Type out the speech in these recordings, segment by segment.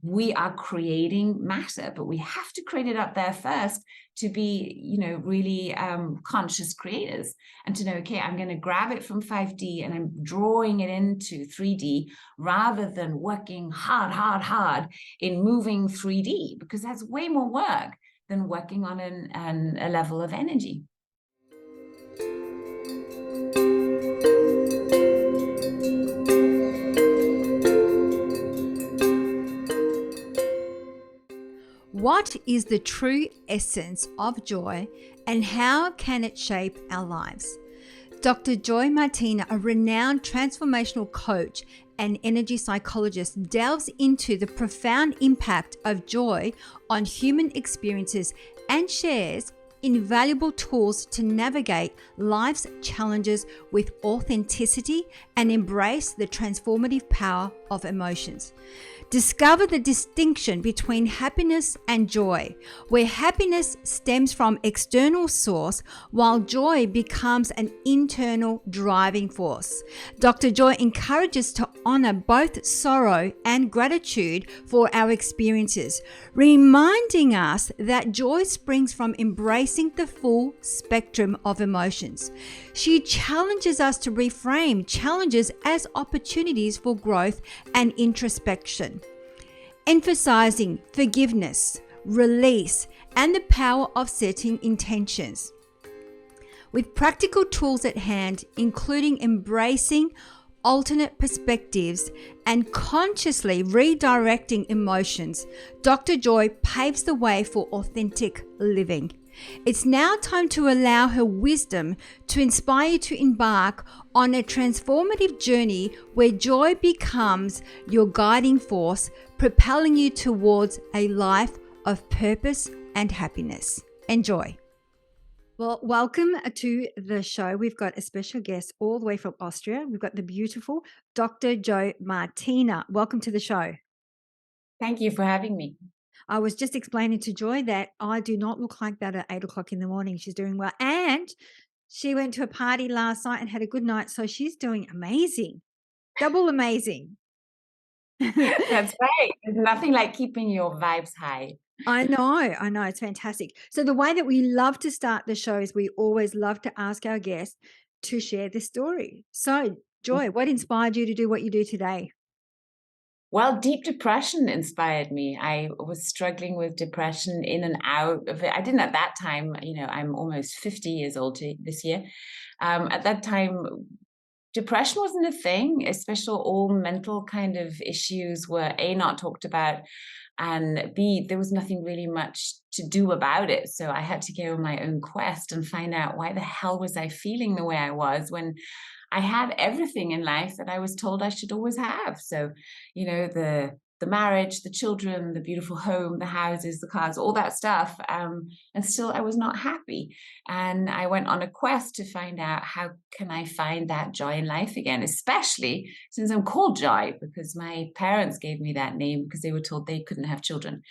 we are creating matter, but we have to create it up there first to be, really conscious creators, and to know, okay, I'm going to grab it from 5D and I'm drawing it into 3D, rather than working hard in moving 3D, because that's way more work than working on a level of energy. What is the true essence of joy, and how can it shape our lives? Dr. Joy Martina, a renowned transformational coach and energy psychologist, delves into the profound impact of joy on human experiences and shares invaluable tools to navigate life's challenges with authenticity and embrace the transformative power of emotions. Discover the distinction between happiness and joy, where happiness stems from external source, while joy becomes an internal driving force. Dr. Joy encourages to honor both sorrow and gratitude for our experiences, reminding us that joy springs from embracing the full spectrum of emotions. She challenges us to reframe challenges as opportunities for growth and introspection, emphasizing forgiveness, release, and the power of setting intentions. With practical tools at hand, including embracing alternate perspectives and consciously redirecting emotions, Dr. Joy paves the way for authentic living. It's now time to allow her wisdom to inspire you to embark on a transformative journey where joy becomes your guiding force, propelling you towards a life of purpose and happiness. Enjoy. Well, welcome to the show. We've got a special guest all the way from Austria. We've got the beautiful Dr. Joy Martina. Welcome to the show. Thank you for having me. I was just explaining to Joy that I do not look like that at 8 o'clock in the morning. She's doing well. And she went to a party last night and had a good night. So she's doing amazing. Double amazing. That's right. There's nothing like keeping your vibes high. I know. It's fantastic. So the way that we love to start the show is we always love to ask our guests to share their story. So, Joy, what inspired you to do what you do today? Well, deep depression inspired me. I was struggling with depression in and out of it. I didn't at that time, I'm almost 50 years old this year. At that time, depression wasn't a thing, especially all mental kind of issues were A, not talked about, and B, there was nothing really much to do about it. So I had to go on my own quest and find out, why the hell was I feeling the way I was when I had everything in life that I was told I should always have. So, the marriage, the children, the beautiful home, the houses, the cars, all that stuff. And still I was not happy. And I went on a quest to find out, how can I find that joy in life again, especially since I'm called Joy, because my parents gave me that name because they were told they couldn't have children.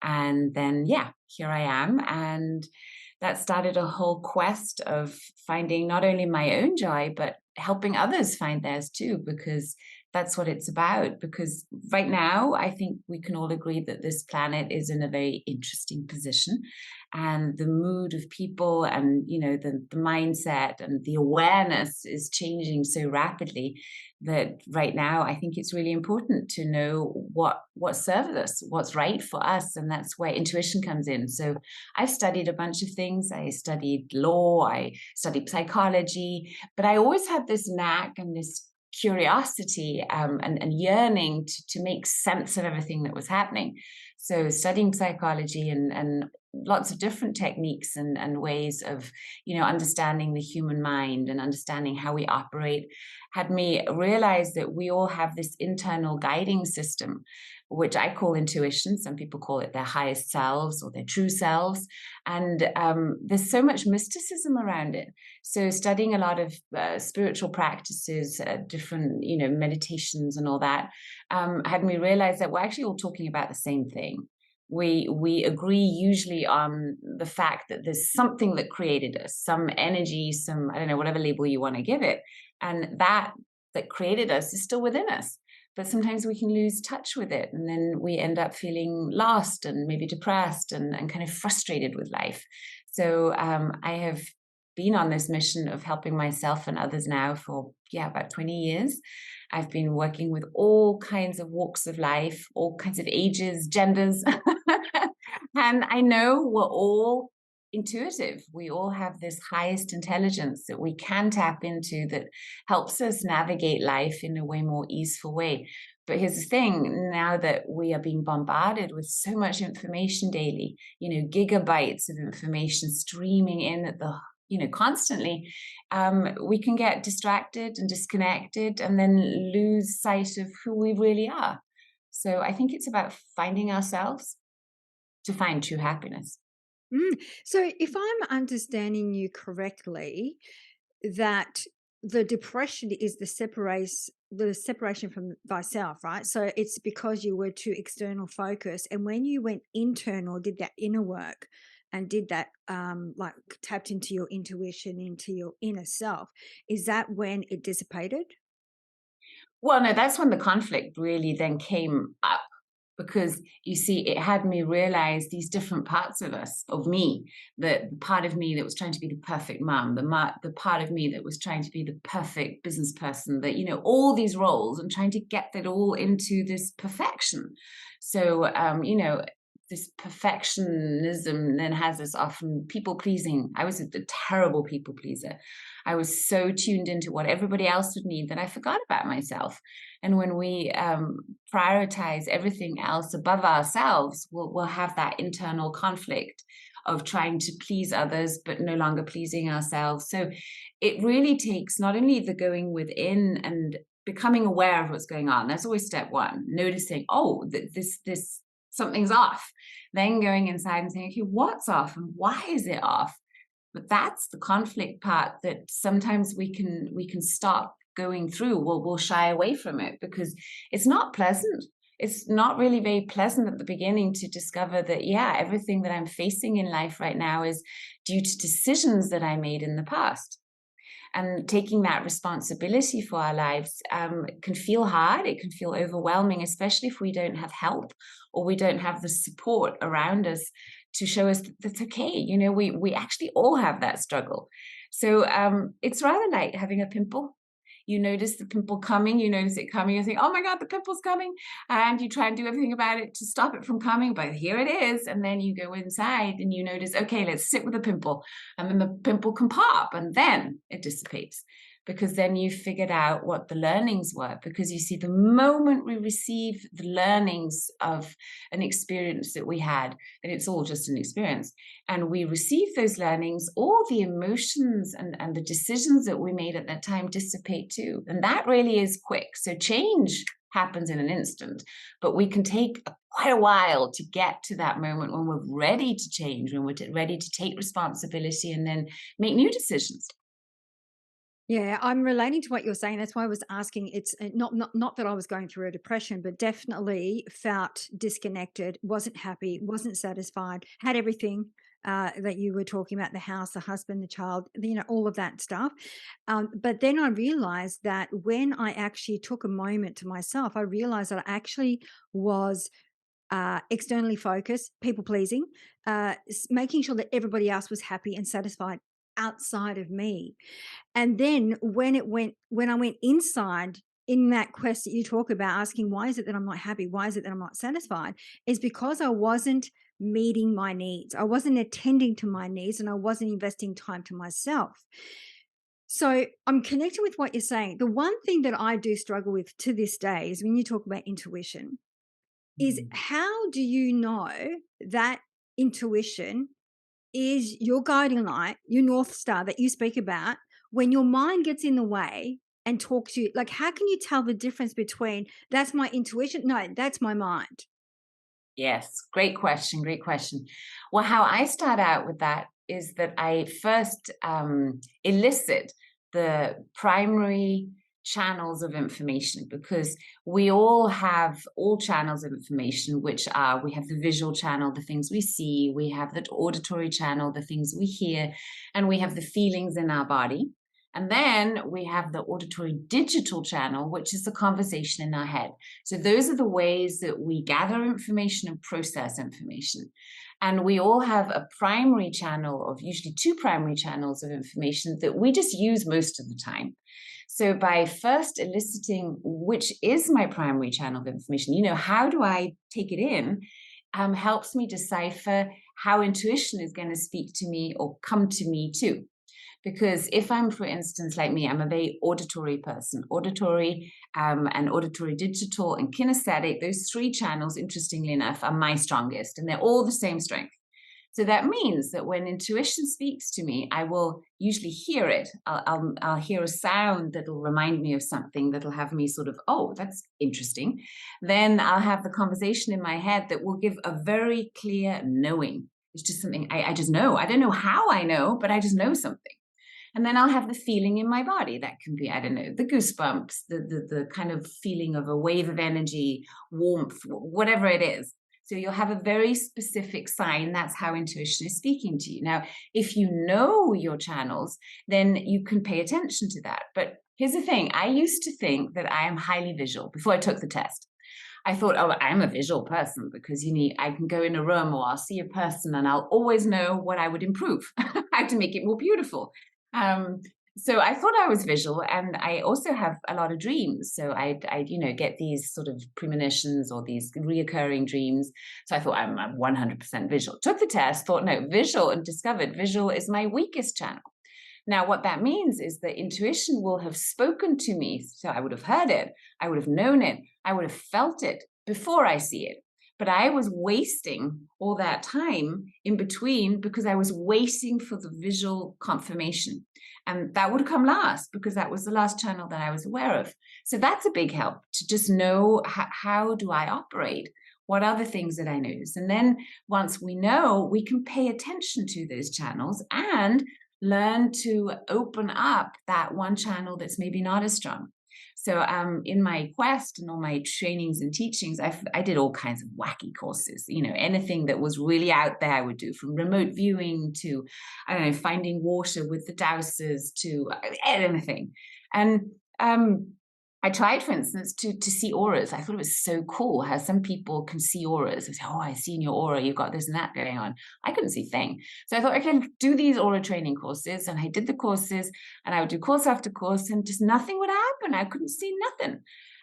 And then, here I am. And that started a whole quest of finding not only my own joy, but helping others find theirs too, because that's what it's about. Because right now, I think we can all agree that this planet is in a very interesting position, and the mood of people and, the mindset and the awareness is changing so rapidly that right now, I think it's really important to know what serves us, what's right for us. And that's where intuition comes in. So I've studied a bunch of things. I studied law, I studied psychology, but I always had this knack and this curiosity and yearning to make sense of everything that was happening. So studying psychology and lots of different techniques and ways of, understanding the human mind and understanding how we operate had me realize that we all have this internal guiding system, which I call intuition. Some people call it their highest selves or their true selves. And there's so much mysticism around it. So studying a lot of spiritual practices, different, meditations and all that, had me realize that we're actually all talking about the same thing. We agree usually on the fact that there's something that created us, some energy, some, I don't know, whatever label you want to give it. And that created us is still within us. but sometimes we can lose touch with it. And then we end up feeling lost and maybe depressed and kind of frustrated with life. So I have been on this mission of helping myself and others now for, yeah, about 20 years. I've been working with all kinds of walks of life, all kinds of ages, genders. And I know we're all intuitive. We all have this highest intelligence that we can tap into that helps us navigate life in a way more easeful way. But here's the thing, now that we are being bombarded with so much information daily, gigabytes of information streaming in at the constantly, we can get distracted and disconnected and then lose sight of who we really are. So I think it's about finding ourselves to find true happiness. So, if I'm understanding you correctly, that the depression is the separation from thyself, right? So it's because you were too external focused, and when you went internal, did that inner work, and did that like tapped into your intuition, into your inner self, is that when it dissipated? Well, no, that's when the conflict really then came up, because you see, it had me realize these different parts of us, of me, the part of me that was trying to be the perfect mom, the part of me that was trying to be the perfect business person, that, all these roles, and trying to get that all into this perfection. So, this perfectionism then has us often people pleasing. I was a terrible people pleaser. I was so tuned into what everybody else would need that I forgot about myself. And when we prioritize everything else above ourselves, we'll have that internal conflict of trying to please others, but no longer pleasing ourselves. So it really takes not only the going within and becoming aware of what's going on. That's always step one, noticing, oh, this something's off. Then going inside and saying, okay, what's off and why is it off? But that's the conflict part that sometimes we can stop going through. We'll shy away from it because it's not pleasant. It's not really very pleasant at the beginning to discover that, yeah, everything that I'm facing in life right now is due to decisions that I made in the past. And taking that responsibility for our lives can feel hard. It can feel overwhelming, especially if we don't have help or we don't have the support around us to show us that that's okay. We actually all have that struggle. So it's rather like having a pimple. You notice the pimple coming, you notice it coming, you think, oh my God, the pimple's coming. And you try and do everything about it to stop it from coming, but here it is. And then you go inside and you notice, okay, let's sit with the pimple. And then the pimple can pop and then it dissipates, because then you figured out what the learnings were. Because you see, the moment we receive the learnings of an experience that we had, and it's all just an experience, and we receive those learnings, all the emotions and the decisions that we made at that time dissipate too. And that really is quick. So change happens in an instant, but we can take quite a while to get to that moment when we're ready to change, when we're ready to take responsibility and then make new decisions. Yeah, I'm relating to what you're saying. That's why I was asking. It's not that I was going through a depression, but definitely felt disconnected, wasn't happy, wasn't satisfied, had everything that you were talking about: the house, the husband, the child, all of that stuff. But then I realized that when I actually took a moment to myself, I realized that I actually was externally focused, people pleasing, making sure that everybody else was happy and satisfied outside of me. And then when I went inside in that quest that you talk about, asking, why is it that I'm not happy? Why is it that I'm not satisfied? Is because I wasn't meeting my needs. I wasn't attending to my needs, and I wasn't investing time to myself. So I'm connecting with what you're saying. The one thing that I do struggle with to this day is when you talk about intuition, is how do you know that intuition is your guiding light, your North Star that you speak about, when your mind gets in the way and talks to you? Like, how can you tell the difference between that's my intuition? No, that's my mind. Yes, great question. Great question. Well, how I start out with that is that I first elicit the primary channels of information, because we all have all channels of information, which are, we have the visual channel, the things we see, we have the auditory channel, the things we hear, and we have the feelings in our body. And then we have the auditory digital channel, which is the conversation in our head. So those are the ways that we gather information and process information. And we all have a primary channel of usually two primary channels of information that we just use most of the time. So by first eliciting which is my primary channel of information, how do I take it in, helps me decipher how intuition is going to speak to me or come to me too. Because if I'm, for instance, like me, I'm a very auditory person, auditory and auditory digital and kinesthetic, those three channels, interestingly enough, are my strongest, and they're all the same strength. So that means that when intuition speaks to me, I will usually hear it. I'll hear a sound that'll remind me of something that'll have me sort of, oh, that's interesting. Then I'll have the conversation in my head that will give a very clear knowing. It's just something I just know. I don't know how I know, but I just know something. And then I'll have the feeling in my body. That can be, I don't know, the goosebumps, the kind of feeling of a wave of energy, warmth, whatever it is. So you'll have a very specific sign. That's how intuition is speaking to you. Now, if you know your channels, then you can pay attention to that. But here's the thing. I used to think that I am highly visual before I took the test. I thought, oh, I'm a visual person because I can go in a room or I'll see a person and I'll always know what I would improve, how to make it more beautiful. Um, so I thought I was visual, and I also have a lot of dreams. So I get these sort of premonitions or these reoccurring dreams. So I thought I'm 100% visual. Took the test, thought no, visual, and discovered visual is my weakest channel. Now, what that means is that intuition will have spoken to me. So I would have heard it, I would have known it, I would have felt it before I see it. But I was wasting all that time in between because I was waiting for the visual confirmation. And that would come last because that was the last channel that I was aware of. So that's a big help to just know how do I operate? What are the things that I notice? And then once we know, we can pay attention to those channels and learn to open up that one channel that's maybe not as strong. So in my quest and all my trainings and teachings, I did all kinds of wacky courses. Anything that was really out there I would do, from remote viewing to, I don't know, finding water with the dowsers to anything. And I tried, for instance, to see auras. I thought it was so cool how some people can see auras. They say, oh, I see in your aura, you've got this and that going on. I couldn't see a thing. So I thought I can do these aura training courses. And I did the courses, and I would do course after course, and just nothing would happen. I couldn't see nothing.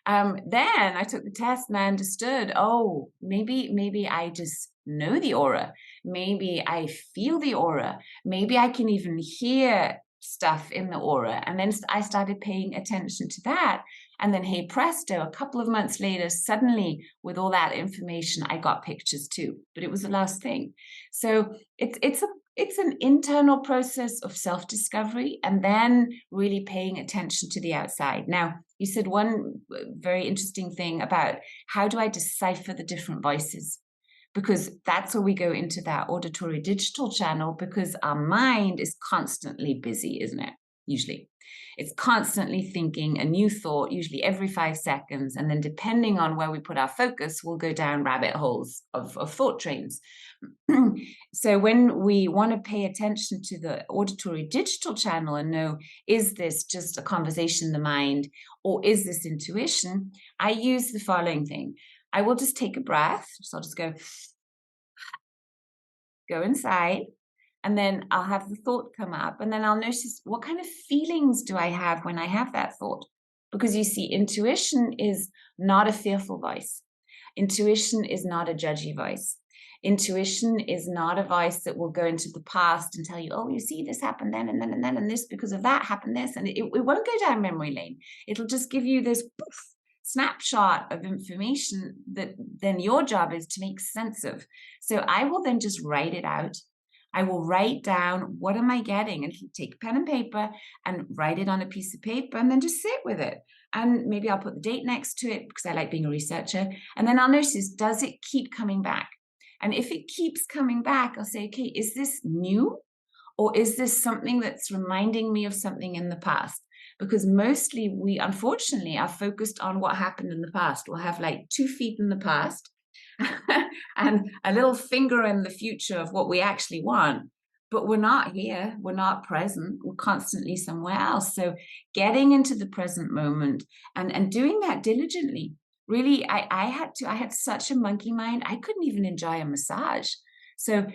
Then I took the test and I understood, oh, maybe I just know the aura. Maybe I feel the aura. Maybe I can even hear stuff in the aura. And then I started paying attention to that. And then, hey, presto, a couple of months later, suddenly with all that information, I got pictures too. But it was the last thing. So it's an internal process of self-discovery and then really paying attention to the outside. Now, you said one very interesting thing about how do I decipher the different voices? Because that's where we go into that auditory digital channel, because our mind is constantly busy, isn't it? Usually. It's constantly thinking a new thought, usually every 5 seconds. And then depending on where we put our focus, we'll go down rabbit holes of thought trains. So when we want to pay attention to the auditory digital channel and know, is this just a conversation in the mind or is this intuition? I use the following thing. I will just take a breath. So I'll just go inside, and then I'll have the thought come up, and then I'll notice what kind of feelings do I have when I have that thought. Because you see, intuition is not a fearful voice. Intuition is not a judgy voice. Intuition is not a voice that will go into the past and tell you, oh, you see, this happened then, and then, and then, and this, because of that happened this. And it won't go down memory lane. It'll just give you this poof, snapshot of information that then your job is to make sense of. So I will then just write it out. I will write down, what am I getting? And take pen and paper and write it on a piece of paper and then just sit with it. And maybe I'll put the date next to it because I like being a researcher. And then I'll notice, does it keep coming back? And if it keeps coming back, I'll say, okay, is this new? Or is this something that's reminding me of something in the past? Because mostly we, unfortunately, are focused on what happened in the past. We'll have like 2 feet in the past and a little finger in the future of what we actually want. but we're not here. We're not present. We're constantly somewhere else. So getting into the present moment and doing that diligently. Really, I had such a monkey mind. I couldn't even enjoy a massage. So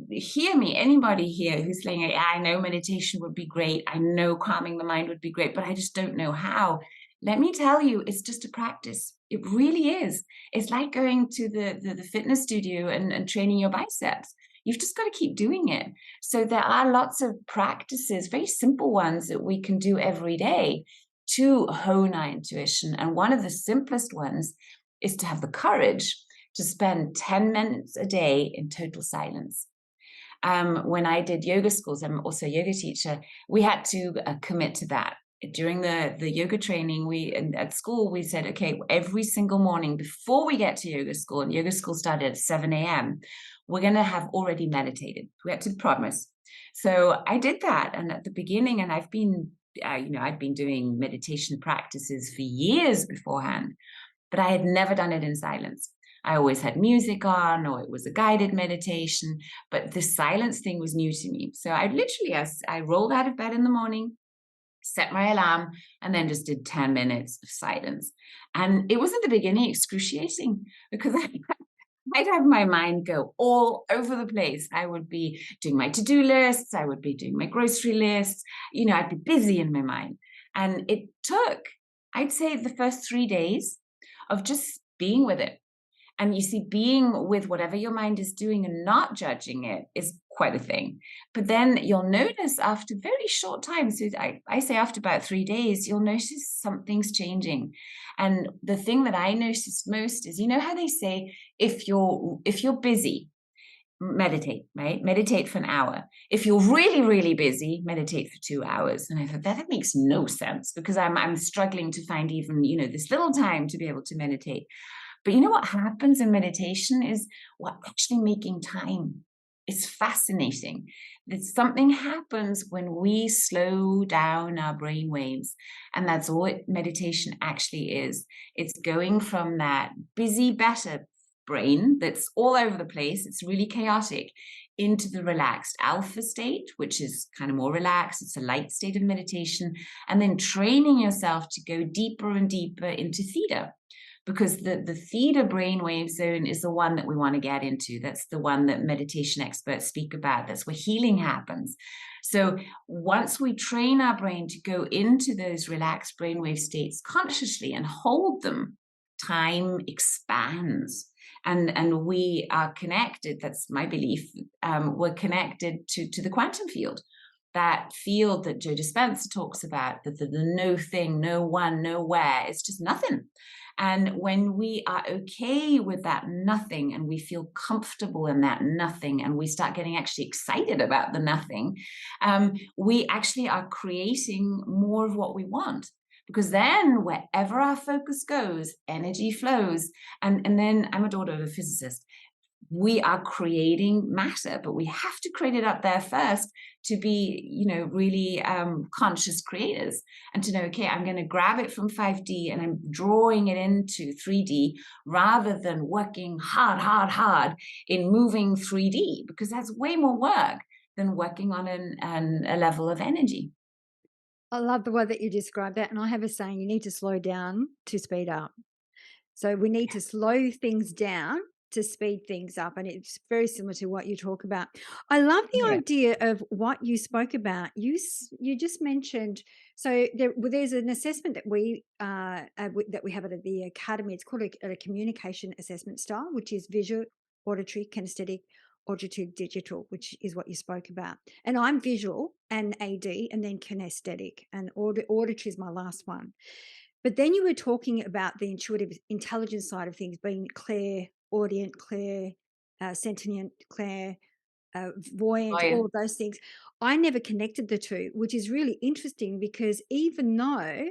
hear me, anybody here who's saying, "Yeah, I know meditation would be great. I know calming the mind would be great, but I just don't know how." Let me tell you, it's just a practice. It really is. It's like going to the fitness studio and training your biceps. You've just got to keep doing it. So there are lots of practices, very simple ones that we can do every day to hone our intuition. And one of the simplest ones is to have the courage to spend 10 minutes a day in total silence. When I did yoga schools, I'm also a yoga teacher, we had to commit to that. During the yoga training, at school, we said, okay, every single morning before we get to yoga school, and yoga school started at 7 a.m., we're going to have already meditated. We had to promise. So I did that. And at the beginning, and I'd been doing meditation practices for years beforehand, but I had never done it in silence. I always had music on, or it was a guided meditation, but the silence thing was new to me. So I literally, as I rolled out of bed in the morning, set my alarm, and then just did 10 minutes of silence. And it was at the beginning excruciating because I'd have my mind go all over the place. I would be doing my to-do lists, I would be doing my grocery lists, I'd be busy in my mind. And it took, I'd say, the first 3 days of just being with it. And you see, being with whatever your mind is doing and not judging it is quite a thing. But then you'll notice after very short time, so I say after about 3 days, you'll notice something's changing. And the thing that I noticed most is, how they say, if you're busy, meditate, right? Meditate for an hour. If you're really, really busy, meditate for 2 hours. And I thought that makes no sense because I'm struggling to find even, this little time to be able to meditate. But what happens in meditation is we're actually making time. It's fascinating that something happens when we slow down our brain waves. And that's all meditation actually is. It's going from that busy, better brain that's all over the place, it's really chaotic, into the relaxed alpha state, which is kind of more relaxed. It's a light state of meditation. And then training yourself to go deeper and deeper into theta, because the theta brainwave zone is the one that we want to get into. That's the one that meditation experts speak about. That's where healing happens. So once we train our brain to go into those relaxed brainwave states consciously and hold them, time expands. And we are connected. That's my belief. We're connected to the quantum field, that field that Joe Dispenza talks about, the no thing, no one, nowhere. It's just nothing. And when we are okay with that nothing and we feel comfortable in that nothing and we start getting actually excited about the nothing, we actually are creating more of what we want. Because then wherever our focus goes, energy flows. And then I'm a daughter of a physicist. We are creating matter, but we have to create it up there first to be, really conscious creators, and to know, okay, I'm going to grab it from 5D and I'm drawing it into 3D rather than working hard in moving 3D, because that's way more work than working on a level of energy. I love the way that you describe that. And I have a saying, you need to slow down to speed up. So we need to slow things down to speed things up. And it's very similar to what you talk about. I love the Yeah. idea of what you spoke about. You just mentioned, so there's an assessment that we have at the academy. It's called a communication assessment style, which is visual, auditory, kinesthetic, auditive, digital, which is what you spoke about. And I'm visual and AD, and then kinesthetic, and auditory is my last one. But then you were talking about the intuitive intelligence side of things, being clairaudient, sentient, Oh, voyant, yeah. all of those things. I never connected the two, which is really interesting because even though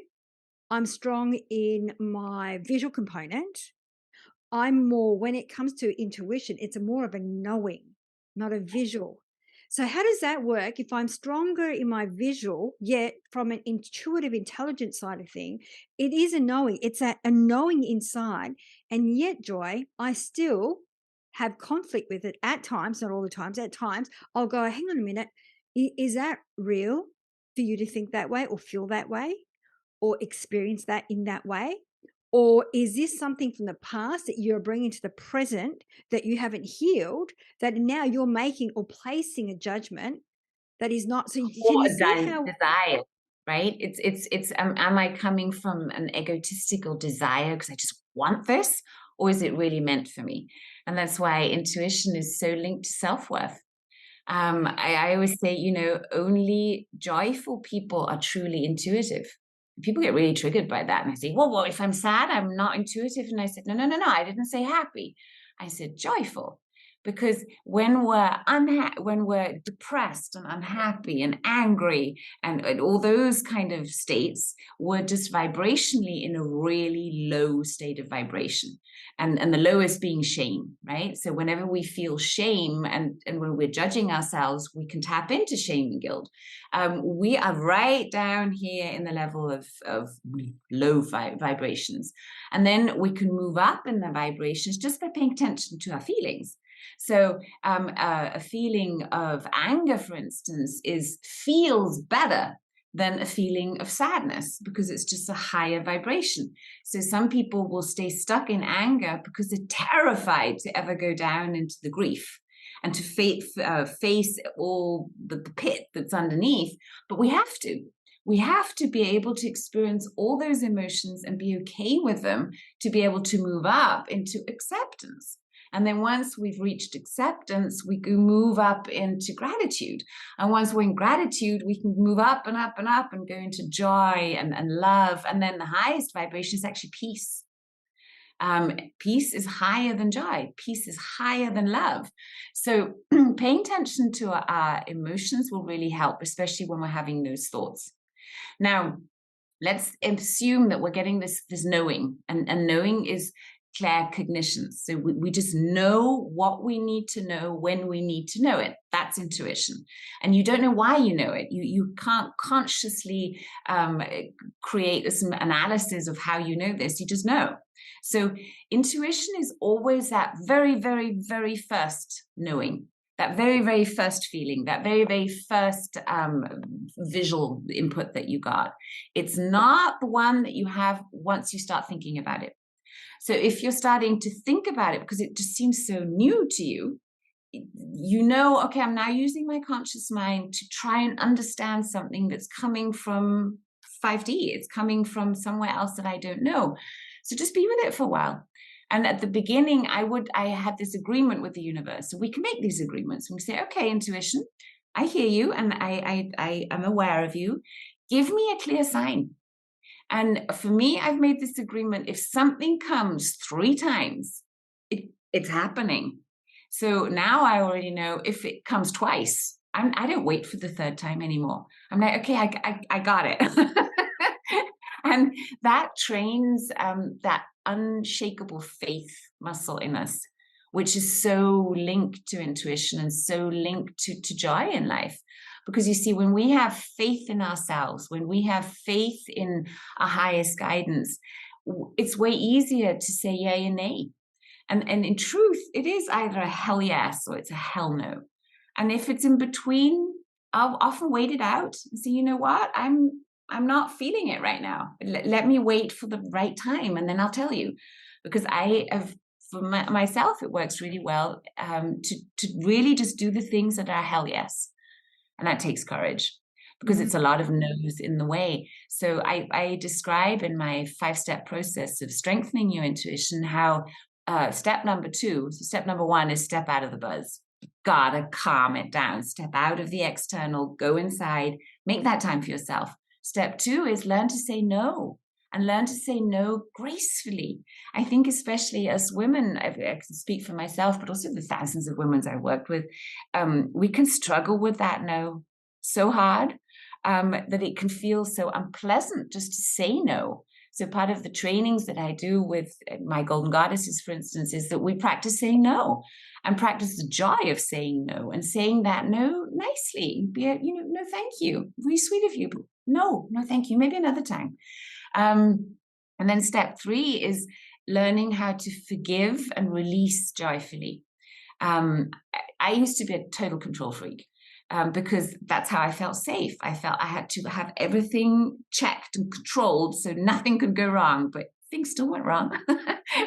I'm strong in my visual component, I'm more, when it comes to intuition, it's more of a knowing, not a visual. So how does that work? If I'm stronger in my visual, yet from an intuitive intelligence side of thing, it is a knowing. It's a knowing inside. And yet, Joy, I still have conflict with it at times, not all the times, at times, I'll go, hang on a minute, is that real for you to think that way or feel that way or experience that in that way? Or is this something from the past that you're bringing to the present that you haven't healed, that now you're making or placing a judgment that is not? So Or can you a see how? desire, right? It's am I coming from an egotistical desire because I just want this, or is it really meant for me? And that's why intuition is so linked to self-worth. I always say, only joyful people are truly intuitive. People get really triggered by that. And I say, well, if I'm sad, I'm not intuitive. And I said, no, no, no, no. I didn't say happy. I said joyful. Because when we're depressed and unhappy and angry and all those kind of states, we're just vibrationally in a really low state of vibration. And the lowest being shame, right? So whenever we feel shame and when we're judging ourselves, we can tap into shame and guilt. We are right down here in the level of low vibrations. And then we can move up in the vibrations just by paying attention to our feelings. So a feeling of anger, for instance, feels better than a feeling of sadness because it's just a higher vibration. So some people will stay stuck in anger because they're terrified to ever go down into the grief and to face all the pit that's underneath. But we have to. We have to be able to experience all those emotions and be okay with them to be able to move up into acceptance. And then once we've reached acceptance, we can move up into gratitude. And once we're in gratitude, we can move up and up and up and go into joy and love. And then the highest vibration is actually peace. Peace is higher than joy. Peace is higher than love. So paying attention to our emotions will really help, especially when we're having those thoughts. Now, let's assume that we're getting this knowing, and knowing is claircognition. So we just know what we need to know when we need to know it. That's intuition. And you don't know why you know it. You can't consciously create some analysis of how you know this. You just know. So intuition is always that very, very, very first knowing, that very, very first feeling, that very, very first visual input that you got. It's not the one that you have once you start thinking about it. So if you're starting to think about it because it just seems so new to you, okay, I'm now using my conscious mind to try and understand something that's coming from 5D. It's coming from somewhere else that I don't know. So just be with it for a while. And at the beginning, I had this agreement with the universe. So we can make these agreements. And we say, okay, intuition, I hear you and I am aware of you. Give me a clear sign. And for me, I've made this agreement. If something comes 3 times, it's happening. So now I already know if it comes twice, I don't wait for the 3rd time anymore. I'm like, okay, I got it. And that trains that unshakable faith muscle in us, which is so linked to intuition and so linked to joy in life. Because you see, when we have faith in ourselves, when we have faith in our highest guidance, it's way easier to say yay and nay. And in truth, it is either a hell yes or it's a hell no. And if it's in between, I'll often wait it out and say, you know what, I'm not feeling it right now. Let me wait for the right time and then I'll tell you. Because I have, for myself, it works really well to really just do the things that are hell yes. And that takes courage because it's a lot of no's in the way. So I describe in my 5-step process of strengthening your intuition how step number 2, so step number 1 is step out of the buzz. Gotta calm it down. Step out of the external, go inside, make that time for yourself. Step 2 is learn to say no. And learn to say no gracefully. I think especially as women, I can speak for myself, but also the thousands of women I've worked with, we can struggle with that no so hard that it can feel so unpleasant just to say no. So part of the trainings that I do with my golden goddesses, for instance, is that we practice saying no and practice the joy of saying no and saying that no nicely. No, thank you. Really sweet of you, but no, thank you. Maybe another time. And then step 3 is learning how to forgive and release joyfully. I used to be a total control freak. Because that's how I felt safe. I felt I had to have everything checked and controlled so nothing could go wrong, but things still went wrong.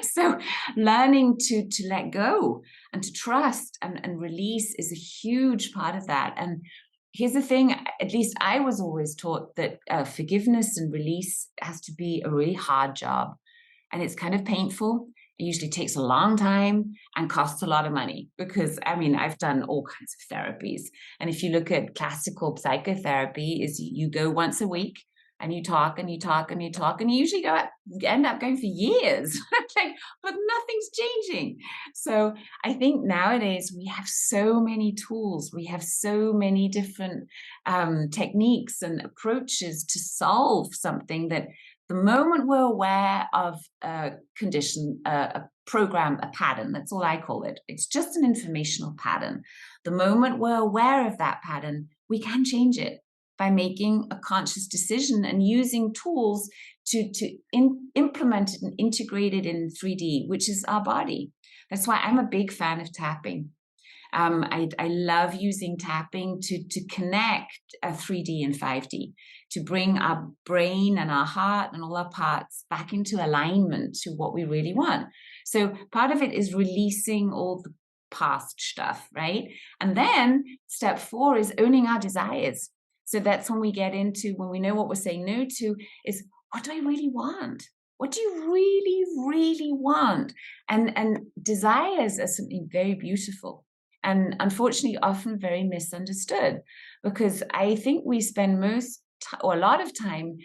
So learning to let go and to trust and release is a huge part of that. And here's the thing, at least I was always taught that forgiveness and release has to be a really hard job. And it's kind of painful. It usually takes a long time and costs a lot of money because, I mean, I've done all kinds of therapies. And if you look at classical psychotherapy, is you go once a week and you talk and you talk and you talk, and you usually end up going for years, like, but nothing's changing. So I think nowadays we have so many tools, we have so many different techniques and approaches to solve something that the moment we're aware of a condition, a program, a pattern, that's all I call it. It's just an informational pattern. The moment we're aware of that pattern, we can change it by making a conscious decision and using tools to implement it and integrate it in 3D, which is our body. That's why I'm a big fan of tapping. I love using tapping to connect 3D and 5D, to bring our brain and our heart and all our parts back into alignment to what we really want. So part of it is releasing all the past stuff, right? And then step 4 is owning our desires. So that's when we get into, when we know what we're saying no to, is what do I really want? What do you really, really want? And desires are something very beautiful. And unfortunately, often very misunderstood, because I think we spend or a lot of time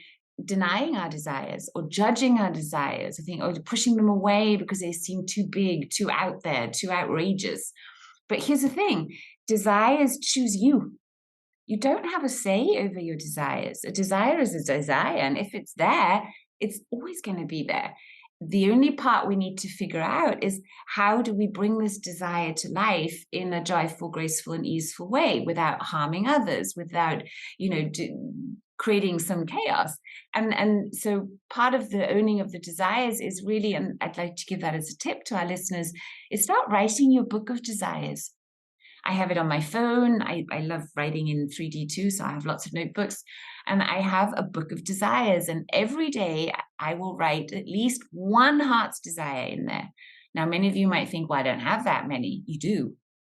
denying our desires or judging our desires. I think, or pushing them away because they seem too big, too out there, too outrageous. But here's the thing, desires choose you. You don't have a say over your desires. A desire is a desire, and if it's there, it's always going to be there. The only part we need to figure out is, how do we bring this desire to life in a joyful, graceful, and easeful way without harming others, without, creating some chaos. And so part of the owning of the desires is really, and I'd like to give that as a tip to our listeners, is start writing your book of desires. I have it on my phone. I love writing in 3D too, so I have lots of notebooks. And I have a book of desires. And every day I will write at least one heart's desire in there. Now, many of you might think, well, I don't have that many. You do.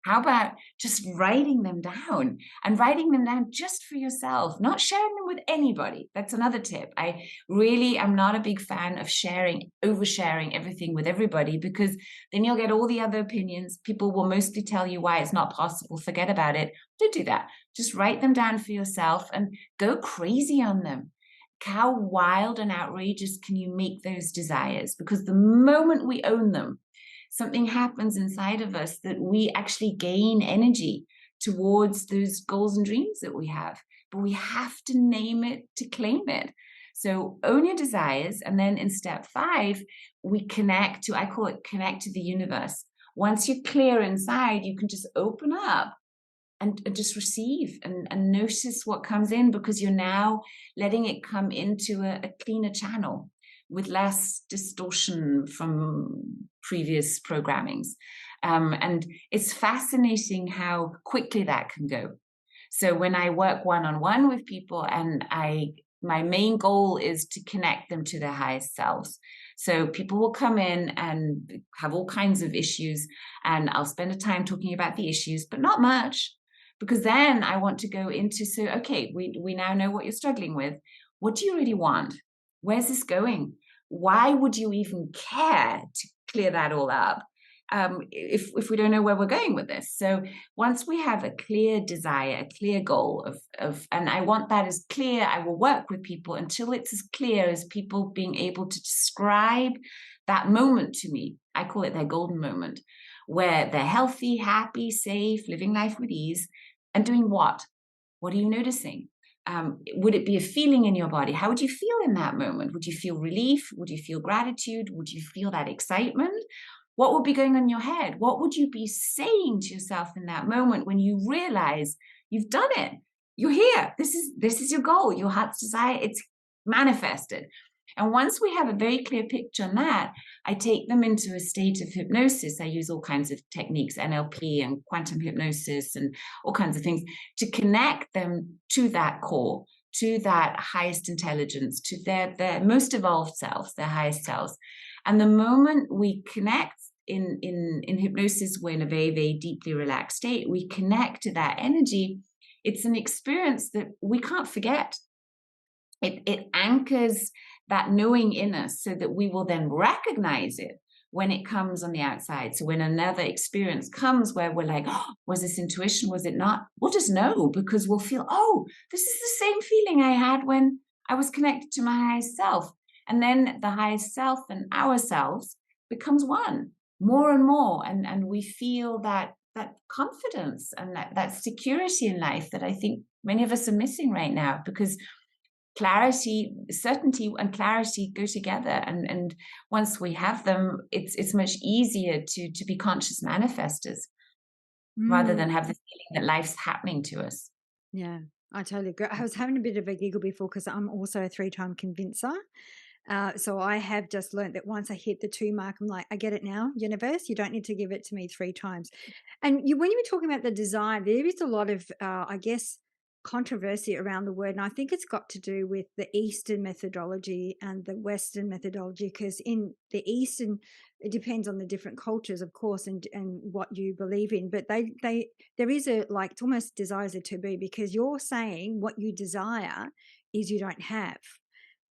How about just writing them down, and writing them down just for yourself, not sharing them with anybody? That's another tip. I really am not a big fan of oversharing everything with everybody, because then you'll get all the other opinions. People will mostly tell you why it's not possible. Forget about it. Don't do that. Just write them down for yourself and go crazy on them. How wild and outrageous can you make those desires? Because the moment we own them, something happens inside of us that we actually gain energy towards those goals and dreams that we have. But we have to name it to claim it. So own your desires. And then in step 5, we connect to, I call it connect to the universe. Once you're clear inside, you can just open up and just receive and notice what comes in, because you're now letting it come into a cleaner channel with less distortion from previous programmings. And it's fascinating how quickly that can go. So when I work one-on-one with people, and my main goal is to connect them to their highest selves. So people will come in and have all kinds of issues, and I'll spend a time talking about the issues, but not much, because then I want to go into, so, okay, we now know what you're struggling with. What do you really want? Where's this going? Why would you even care to clear that all up if we don't know where we're going with this? So once we have a clear desire, a clear goal and I want that as clear, I will work with people until it's as clear as people being able to describe that moment to me. I call it their golden moment, where they're healthy, happy, safe, living life with ease, and doing what? What are you noticing? Would it be a feeling in your body? How would you feel in that moment? Would you feel relief? Would you feel gratitude? Would you feel that excitement? What would be going on in your head? What would you be saying to yourself in that moment when you realize you've done it? You're here. This is your goal, your heart's desire. It's manifested. And once we have a very clear picture on that, I take them into a state of hypnosis. I use all kinds of techniques, NLP and quantum hypnosis and all kinds of things, to connect them to that core, to that highest intelligence, to their most evolved selves, their highest selves. And the moment we connect in hypnosis, we're in a very, very deeply relaxed state, we connect to that energy. It's an experience that we can't forget. It anchors that knowing in us so that we will then recognize it when it comes on the outside. So when another experience comes where we're like, oh, was this intuition? Was it not? We'll just know, because we'll feel, oh, this is the same feeling I had when I was connected to my highest self. And then the highest self and ourselves becomes one more and more. And we feel that confidence and that security in life that I think many of us are missing right now, because clarity, certainty and clarity go together. And once we have them, it's much easier to be conscious manifestors rather than Mm, have the feeling that life's happening to us. yeah, I totally agree. I was having a bit of a giggle before because I'm also a three-time convincer. So I have just learned that once I hit the 2 mark, I'm like, I get it now, universe. You don't need to give it to me 3 times. And when you were talking about the desire, there is a lot of, I guess, controversy around the word. And I think it's got to do with the Eastern methodology and the Western methodology, because in the Eastern, it depends on the different cultures, of course, and what you believe in. But there is a, like, it's almost desire is a taboo, because you're saying what you desire is you don't have.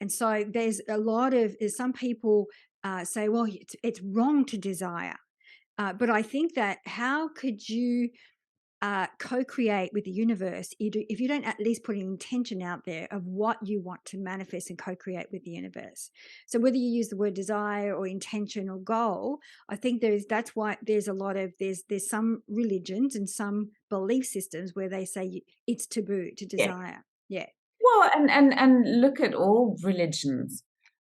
And so there's a lot of, some people say, well, it's wrong to desire. But I think that how could you co-create with the universe if you don't at least put an intention out there of what you want to manifest and co-create with the universe? So whether you use the word desire or intention or goal, I think that's why there's a lot of, there's some religions and some belief systems where they say it's taboo to Yeah. desire. Yeah. Well, and look at all religions.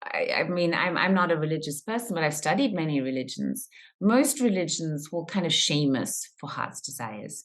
I mean, I'm not a religious person, but I've studied many religions. Most religions will kind of shame us for heart's desires.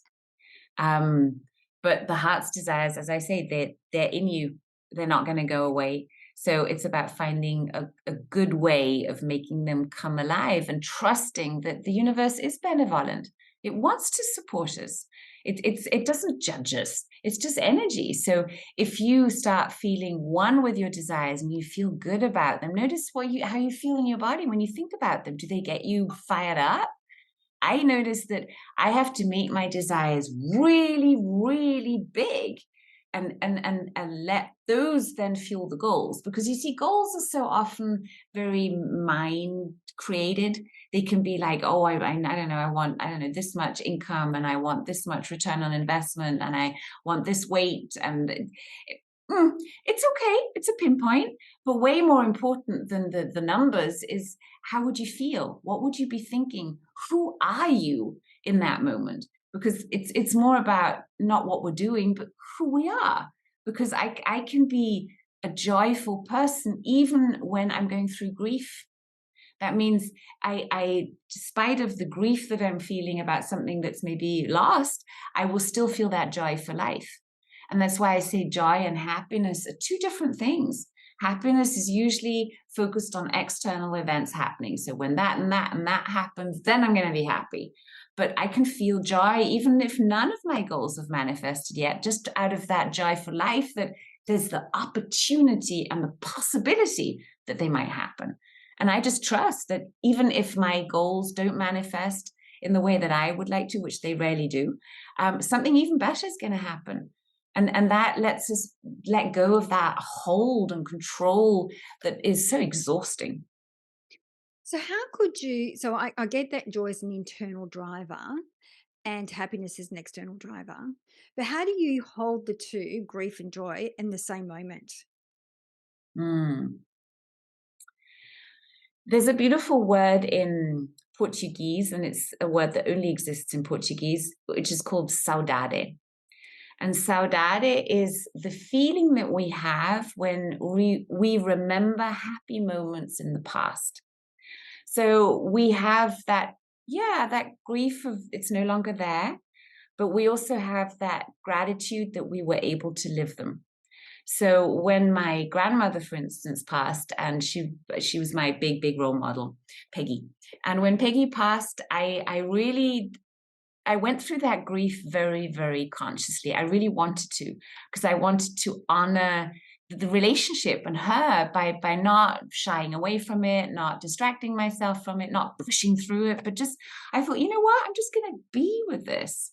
Um, but the heart's desires, as I say, they're in you. They're not going to go away. So it's about finding a good way of making them come alive and trusting that the universe is benevolent. It wants to support us. It doesn't judge us. It's just energy. So if you start feeling one with your desires and you feel good about them, notice how you feel in your body when you think about them. Do they get you fired up? I notice that I have to make my desires really, really big and let those then fuel the goals. Because you see, goals are so often very mind created. They can be like, oh, I don't know, I want, I don't know, this much income, and I want this much return on investment, and I want this weight. And it's okay, it's a pinpoint. But way more important than the numbers is, how would you feel? What would you be thinking? Who are you in that moment? Because it's more about not what we're doing, but who we are. Because I can be a joyful person even when I'm going through grief. That means despite of the grief that I'm feeling about something that's maybe lost, I will still feel that joy for life. And that's why I say joy and happiness are two different things. Happiness is usually focused on external events happening. So when that and that and that happens, then I'm going to be happy. But I can feel joy even if none of my goals have manifested yet, just out of that joy for life, that there's the opportunity and the possibility that they might happen. And I just trust that even if my goals don't manifest in the way that I would like to, which they rarely do, something even better is going to happen. And that lets us let go of that hold and control that is so exhausting. So how could you, so I get that joy is an internal driver and happiness is an external driver, but how do you hold the two, grief and joy, in the same moment? Mm. There's a beautiful word in Portuguese, and it's a word that only exists in Portuguese, which is called saudade. And saudade is the feeling that we have when we remember happy moments in the past. So we have that, yeah, that grief of it's no longer there, but we also have that gratitude that we were able to live them. So when my grandmother, for instance, passed, and she was my big role model, Peggy. And when Peggy passed, I went through that grief very consciously. I really wanted to, because I wanted to honor the relationship and her by not shying away from it, not distracting myself from it, not pushing through it, but just I thought, you know what, I'm just going to be with this.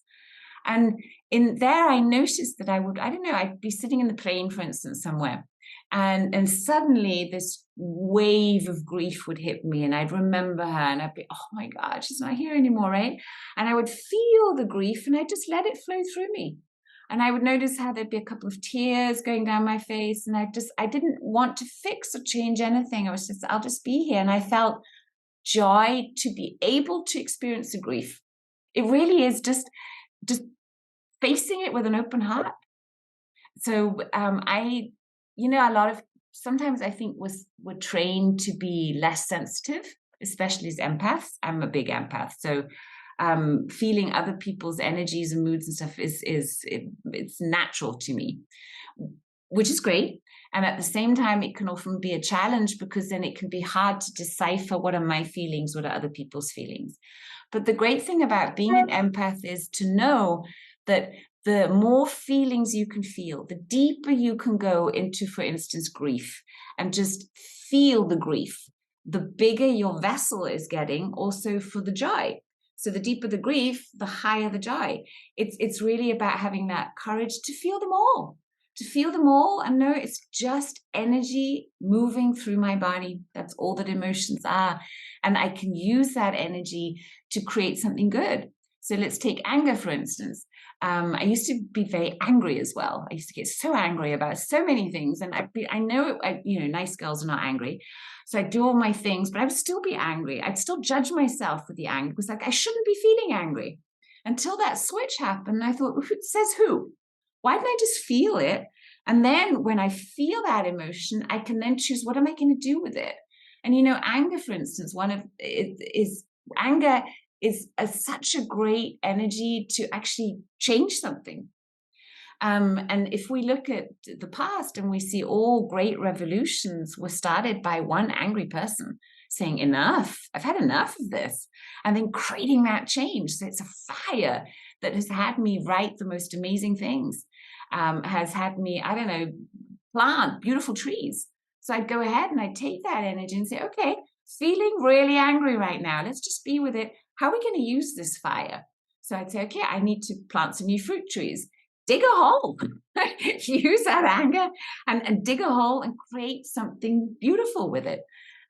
And in there, I noticed that I don't know, I'd be sitting in the plane, for instance, somewhere, and suddenly this wave of grief would hit me, and I'd remember her, and I'd be, oh my God, she's not here anymore, right? And I would feel the grief, and I just let it flow through me. And I would notice how there'd be a couple of tears going down my face, and I didn't want to fix or change anything. I was just, I'll just be here. And I felt joy to be able to experience the grief. It really is just facing it with an open heart. So a lot of sometimes I think we're trained to be less sensitive, especially as empaths. I'm a big empath, so feeling other people's energies and moods and stuff it's natural to me, which is great. And at the same time, it can often be a challenge because then it can be hard to decipher what are my feelings, what are other people's feelings. But the great thing about being an empath is to know that the more feelings you can feel, the deeper you can go into, for instance, grief, and just feel the grief, the bigger your vessel is getting also for the joy. So the deeper the grief, the higher the joy. It's really about having that courage to feel them all, and know it's just energy moving through my body. That's all that emotions are. And I can use that energy to create something good. So let's take anger, for instance. I used to be very angry as well. I used to get so angry about so many things. And I know, nice girls are not angry. So I do all my things, but I would still be angry. I'd still judge myself with the anger. It was like, I shouldn't be feeling angry. Until that switch happened, I thought, who says who? Why didn't I just feel it? And then when I feel that emotion, I can then choose, what am I going to do with it? And anger, for instance, one of it is anger is such a great energy to actually change something. And if we look at the past and we see all great revolutions were started by one angry person saying, enough, I've had enough of this, and then creating that change. So it's a fire that has had me write the most amazing things, has had me, I don't know, plant beautiful trees. So I'd go ahead and I'd take that energy and say, okay, feeling really angry right now. Let's just be with it. How are we going to use this fire? So I'd say, okay, I need to plant some new fruit trees. Dig a hole, use that anger and dig a hole and create something beautiful with it.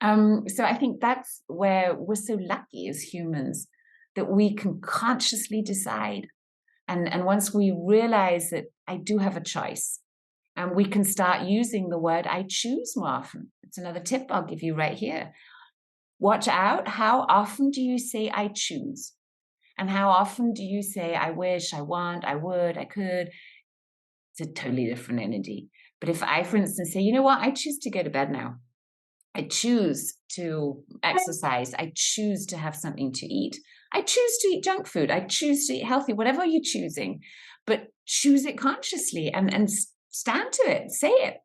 So I think that's where we're so lucky as humans, that we can consciously decide. And once we realize that I do have a choice, and we can start using the word I choose more often. It's another tip I'll give you right here. Watch out. How often do you say I choose? And how often do you say I wish, I want, I would, I could? It's a totally different energy. But if I, for instance, say, you know what, I choose to go to bed now. I choose to exercise. I choose to have something to eat. I choose to eat junk food. I choose to eat healthy, whatever you're choosing. But choose it consciously and stand to it, say it.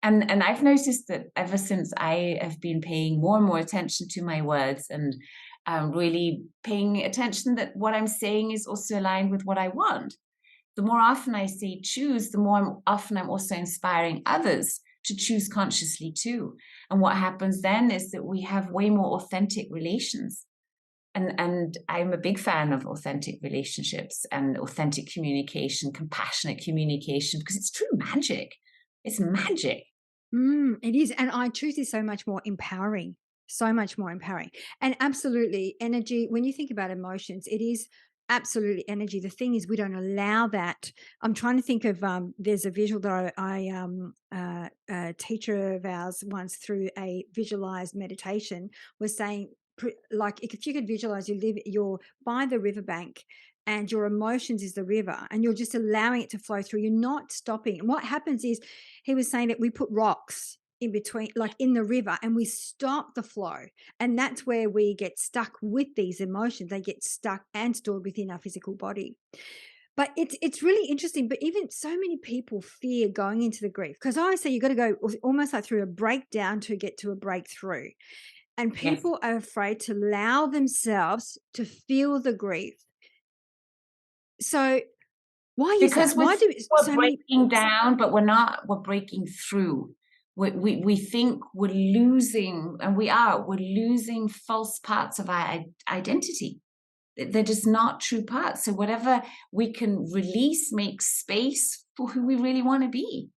And I've noticed that ever since I have been paying more and more attention to my words, and really paying attention that what I'm saying is also aligned with what I want. The more often I say choose, the more often I'm also inspiring others to choose consciously too. And what happens then is that we have way more authentic relations. And I'm a big fan of authentic relationships and authentic communication, compassionate communication, because it's true magic. It's magic. It is. And I choose is so much more empowering, so much more empowering. And absolutely, energy, when you think about emotions, it is absolutely energy. The thing is, we don't allow that. I'm trying to think of, there's a visual that a teacher of ours once through a visualized meditation was saying, like, if you could visualize you're by the riverbank, and your emotions is the river, and you're just allowing it to flow through. You're not stopping. And what happens is, he was saying that we put rocks in between, like in the river, and we stop the flow. And that's where we get stuck with these emotions. They get stuck and stored within our physical body. But it's really interesting. But even so many people fear going into the grief, because I say you got to go almost like through a breakdown to get to a breakthrough. And Yes. people are afraid to allow themselves to feel the grief. So why is that? Because Why do we're so many? breaking down, but we're breaking through. We think we're losing, and we're losing false parts of our identity. They're just not true parts. So whatever we can release makes space for who we really want to be.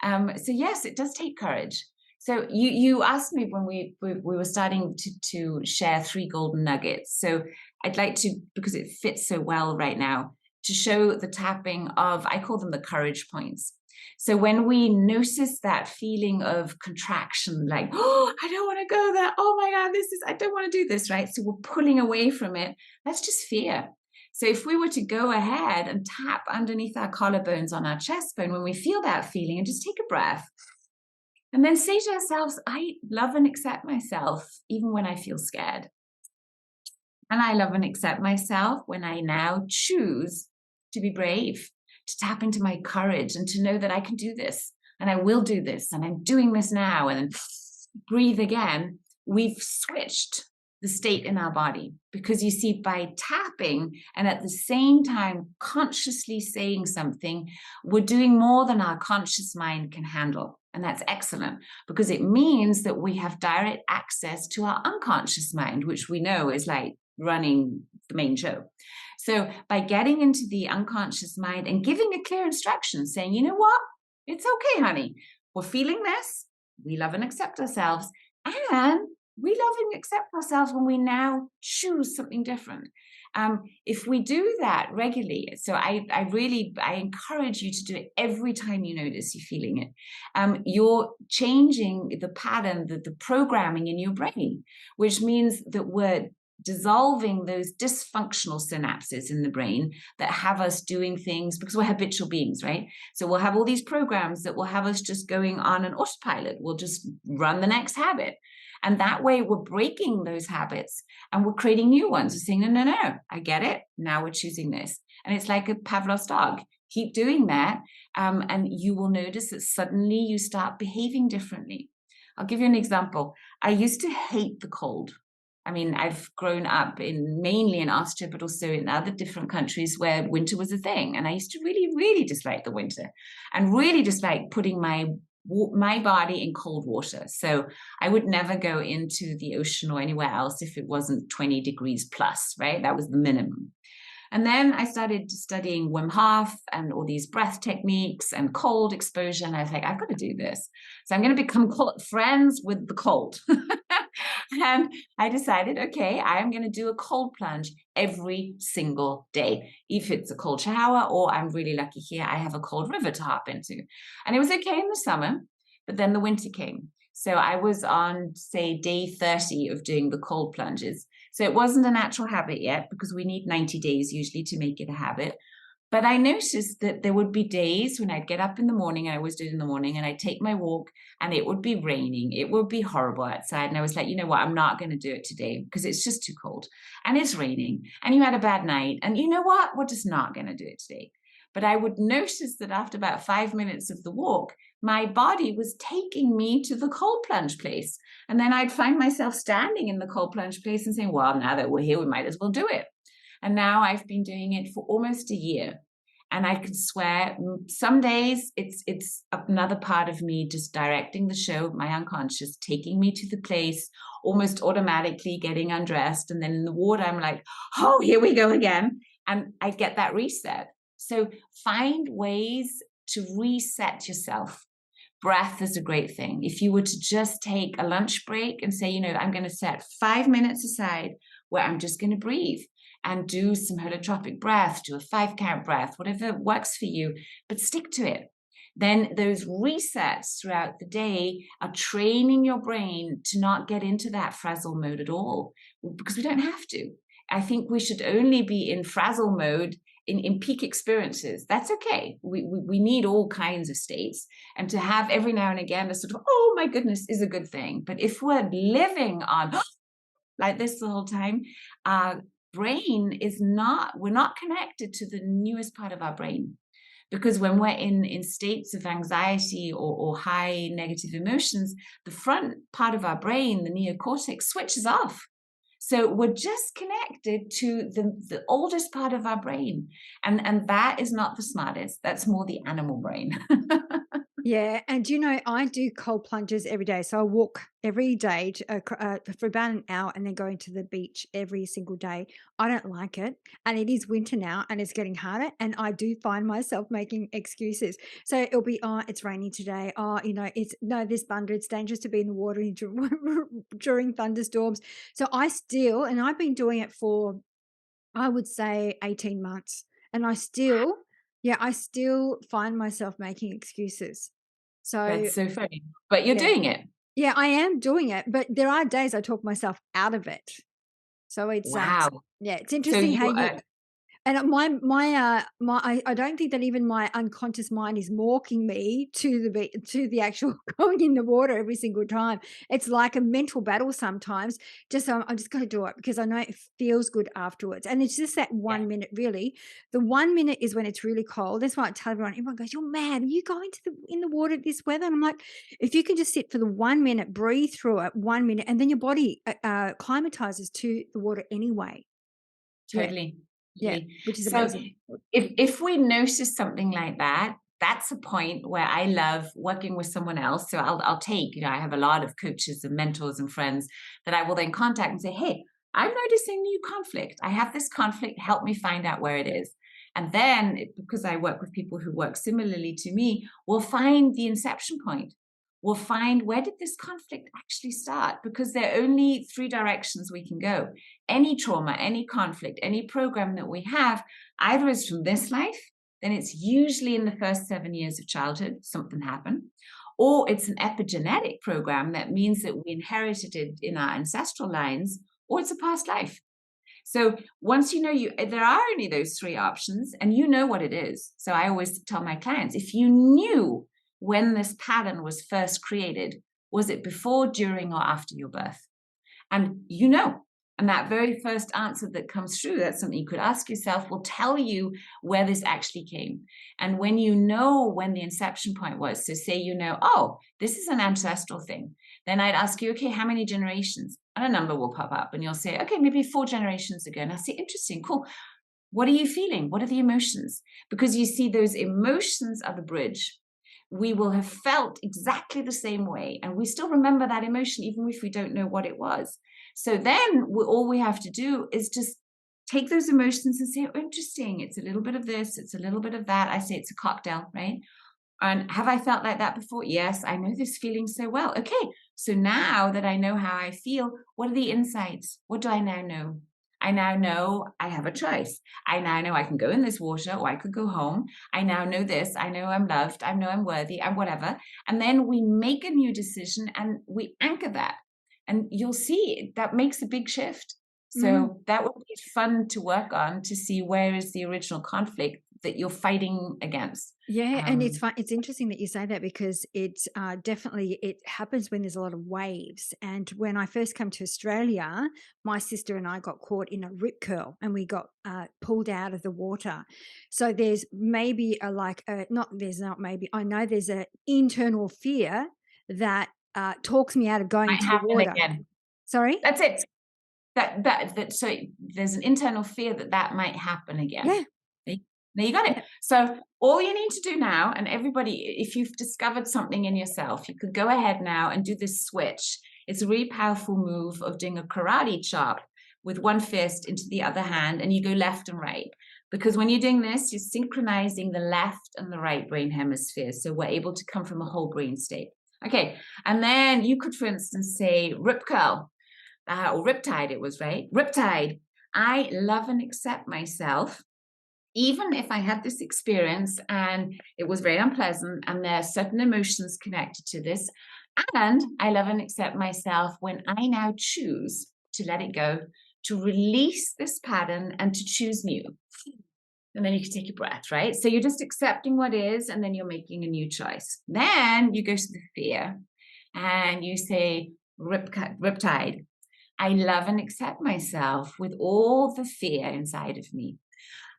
So yes, it does take courage. So you asked me when we were starting to share 3 golden nuggets. So I'd like to, because it fits so well right now, to show the tapping of, I call them the courage points. So when we notice that feeling of contraction, like, oh, I don't want to go there. Oh my God, I don't want to do this, right? So we're pulling away from it. That's just fear. So if we were to go ahead and tap underneath our collarbones on our chest bone when we feel that feeling, and just take a breath, and then say to ourselves, I love and accept myself even when I feel scared. And I love and accept myself when I now choose to be brave, to tap into my courage and to know that I can do this and I will do this and I'm doing this now, and then breathe again. We've switched the state in our body, because you see, by tapping and at the same time consciously saying something, we're doing more than our conscious mind can handle. And that's excellent, because it means that we have direct access to our unconscious mind, which we know is like running the main show. So by getting into the unconscious mind and giving a clear instruction, saying, you know what, it's okay, honey, we're feeling this, we love and accept ourselves, and we love and accept ourselves when we now choose something different. If we do that regularly, so I encourage you to do it every time you notice you're feeling it. You're changing the pattern, the programming in your brain, which means that we're dissolving those dysfunctional synapses in the brain that have us doing things, because we're habitual beings, right? So we'll have all these programs that will have us just going on an autopilot. We'll just run the next habit. And that way we're breaking those habits and we're creating new ones. We're saying, no, no, no, I get it. Now we're choosing this. And it's like a Pavlov's dog. Keep doing that. And you will notice that suddenly you start behaving differently. I'll give you an example. I used to hate the cold. I mean, I've grown up mainly in Austria, but also in other different countries where winter was a thing. And I used to really, really dislike the winter, and really dislike putting my body in cold water. So I would never go into the ocean or anywhere else if it wasn't 20 degrees plus, right? That was the minimum. And then I started studying Wim Hof and all these breath techniques and cold exposure. And I was like, I've got to do this. So I'm going to become friends with the cold. And I decided, okay, I am going to do a cold plunge every single day. If it's a cold shower, or I'm really lucky here, I have a cold river to hop into. And it was okay in the summer, but then the winter came. So I was on, say, day 30 of doing the cold plunges. So it wasn't a natural habit yet, because we need 90 days usually to make it a habit. But I noticed that there would be days when I'd get up in the morning, and I always do it in the morning, and I'd take my walk and it would be raining. It would be horrible outside. And I was like, you know what, I'm not going to do it today because it's just too cold and it's raining and you had a bad night. And you know what, we're just not going to do it today. But I would notice that after about 5 minutes of the walk, my body was taking me to the cold plunge place. And then I'd find myself standing in the cold plunge place and saying, well, now that we're here, we might as well do it. And now I've been doing it for almost a year. And I can swear, some days it's another part of me just directing the show, my unconscious, taking me to the place, almost automatically getting undressed. And then in the water, I'm like, oh, here we go again. And I get that reset. So find ways to reset yourself. Breath is a great thing. If you were to just take a lunch break and say, you know, I'm going to set 5 minutes aside where I'm just going to breathe and do some holotropic breath, do a 5-count breath, whatever works for you, but stick to it. Then those resets throughout the day are training your brain to not get into that frazzle mode at all, because we don't have to. I think we should only be in frazzle mode in peak experiences. That's okay. We need all kinds of states. And to have every now and again a sort of, oh my goodness, is a good thing. But if we're living on like this the whole time, brain is not, we're not connected to the newest part of our brain. Because when we're in states of anxiety or high negative emotions, the front part of our brain, the neocortex, switches off. So we're just connected to the oldest part of our brain. And that is not the smartest. That's more the animal brain. Yeah, and I do cold plunges every day. So I walk every day for about an hour and then go into the beach every single day. I don't like it. And it is winter now and it's getting harder. And I do find myself making excuses. So it'll be, oh, it's raining today. Oh, it's no, this thunder, it's dangerous to be in the water during thunderstorms. So and I've been doing it for, I would say 18 months. And I still find myself making excuses. So, That's so funny. But you're yeah. doing it. Yeah, I am doing it, but there are days I talk myself out of it. So Wow. yeah, it's So interesting you how and I don't think that even my unconscious mind is walking me to the actual going in the water every single time. It's like a mental battle sometimes. I'm just going to do it because I know it feels good afterwards. And it's just that yeah, 1 minute, really. The 1 minute is when it's really cold. That's why I tell everyone. Everyone goes, "You're mad. Are you going in the water at this weather?" And I'm like, if you can just sit for the 1 minute, breathe through it, 1 minute, and then your body climatizes to the water anyway. Yeah, totally. yeah, Totally. which is So amazing. if we notice something like that, that's a point where I love working with someone else. So I'll take, I have a lot of coaches and mentors and friends that I will then contact and say, hey, I'm noticing new conflict. I have this conflict. Help me find out where it is. And then, because I work with people who work similarly to me, we'll find the inception point. We'll find, where did this conflict actually start? Because there are only three directions we can go. Any trauma, any conflict, any program that we have, either is from this life, then it's usually in the first 7 years of childhood, something happened, or it's an epigenetic program that means that we inherited it in our ancestral lines, or it's a past life. So once there are only those three options and you know what it is. So I always tell my clients, if you knew when this pattern was first created, was it before, during, or after your birth? And and that very first answer that comes through, that's something you could ask yourself, will tell you where this actually came. And when you know when the inception point was, so say oh, this is an ancestral thing, then I'd ask you, okay, how many generations? And a number will pop up and you'll say, okay, maybe 4 generations ago. And I'll say, interesting, cool. What are you feeling? What are the emotions? Because you see, those emotions are the bridge. We will have felt exactly the same way, and we still remember that emotion, even if we don't know what it was. So then all we have to do is just take those emotions and say, oh, interesting, it's a little bit of this, it's a little bit of that. I say it's a cocktail, right? And have I felt like that before? Yes, I know this feeling so well. Okay, so now that I know how I feel, what are the insights? What do I now know? I now know I have a choice. I now know I can go in this water or I could go home. I now know this. I know I'm loved. I know I'm worthy. I'm whatever. And then we make a new decision and we anchor that. And you'll see that makes a big shift. Mm. So that would be fun to work on, to see where is the original conflict that you're fighting against. Yeah, and it's Um, fun. It's interesting that you say that because it's definitely it happens when there's a lot of waves. And when I first came to Australia, my sister and I got caught in a rip curl, and we got pulled out of the water. So there's maybe not there's not maybe I know there's an internal fear that talks me out of going might into the happen water. again. Sorry. That's it. So there's an internal fear that that might happen again. Yeah. There you got it. Yeah. So all you need to do now, and everybody, if you've discovered something in yourself, you could go ahead now and do this switch. It's a really powerful move of doing a karate chop with one fist into the other hand, and you go left and right. Because when you're doing this, you're synchronizing the left and the right brain hemispheres. So we're able to come from a whole brain state. Okay. And then you could, for instance, say rip curl. Or Riptide, it was, right? Riptide. I love and accept myself, even if I had this experience and it was very unpleasant, and there are certain emotions connected to this. And I love and accept myself when I now choose to let it go, to release this pattern and to choose new. And then you can take a breath, right? So you're just accepting what is, and then you're making a new choice. Then you go to the fear and you say, Riptide. I love and accept myself with all the fear inside of me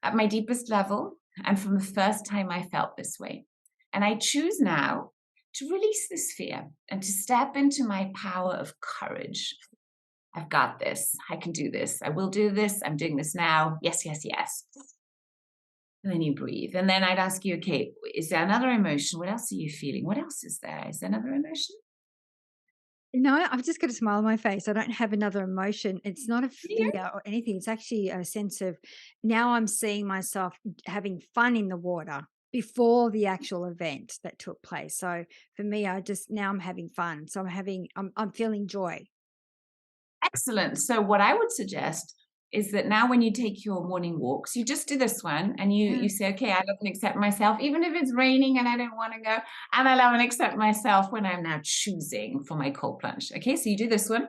at my deepest level, and from the first time I felt this way. And I choose now to release this fear and to step into my power of courage. I've got this. I can do this. I will do this. I'm doing this now. Yes, yes, yes. And then you breathe. And then I'd ask you, okay, is there another emotion? What else are you feeling? What else is there? Is there another emotion? No, I've just got a smile on my face. I don't have another emotion. It's not a Yeah. fear or anything. It's actually a sense of now I'm seeing myself having fun in the water before the actual event that took place. So for me, now I'm having fun. So I'm feeling joy. Excellent. So what I would suggest is that now when you take your morning walks, you just do this one and you Yeah. you say, okay, I love and accept myself, even if it's raining and I don't want to go. And I love and accept myself when I'm now choosing for my cold plunge. Okay, so you do this one.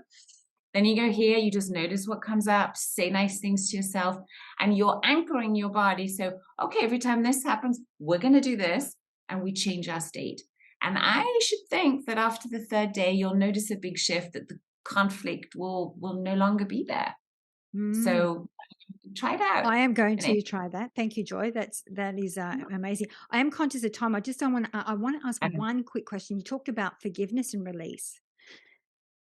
Then you go here, you just notice what comes up, say nice things to yourself, and you're anchoring your body. So, okay, every time this happens, we're going to do this, and we change our state. And I should think that after the third day, you'll notice a big shift, that the conflict will no longer be there. Mm. So try it out. I am going And if to try that. Thank you, Joy. That is amazing. I am conscious of time. I just don't want. I want to ask one quick question. You talked about forgiveness and release.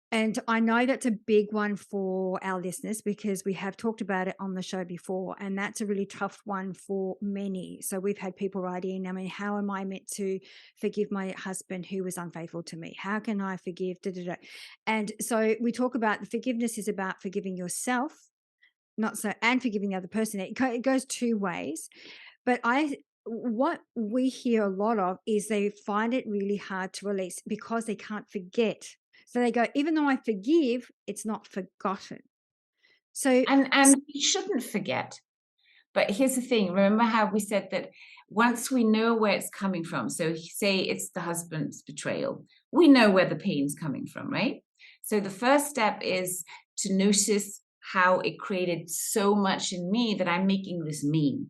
And I know that's a big one for our listeners because we have talked about it on the show before, and that's a really tough one for many. So we've had people write in, I mean, how am I meant to forgive my husband who was unfaithful to me? How can I forgive? Da, da, da. And so we talk about the forgiveness is about forgiving yourself, not so, and forgiving the other person. It goes two ways. But what we hear a lot of is they find it really hard to release because they can't forget. So they go, even though I forgive, it's not forgotten. So, and we shouldn't forget. But here's the thing, remember how we said that once we know where it's coming from, so say it's the husband's betrayal, we know where the pain's coming from, right? So the first step is to notice how it created so much in me that I'm making this mean.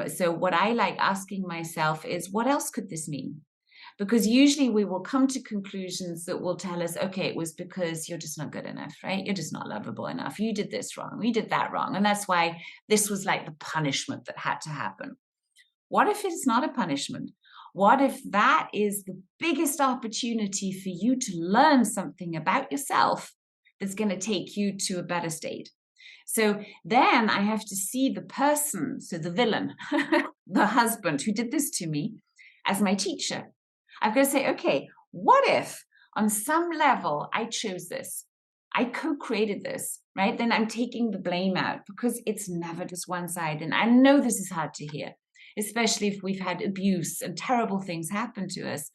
So what I like asking myself is, what else could this mean? Because usually we will come to conclusions that will tell us, okay, it was because you're just not good enough, right? You're just not lovable enough. You did this wrong. You did that wrong. And that's why this was like the punishment that had to happen. What if it's not a punishment? What if that is the biggest opportunity for you to learn something about yourself that's going to take you to a better state? So then I have to see the person, so the villain, the husband who did this to me, as my teacher. I've got to say, okay, what if on some level I chose this? I co-created this, right? Then I'm taking the blame out because it's never just one side. And I know this is hard to hear, especially if we've had abuse and terrible things happen to us.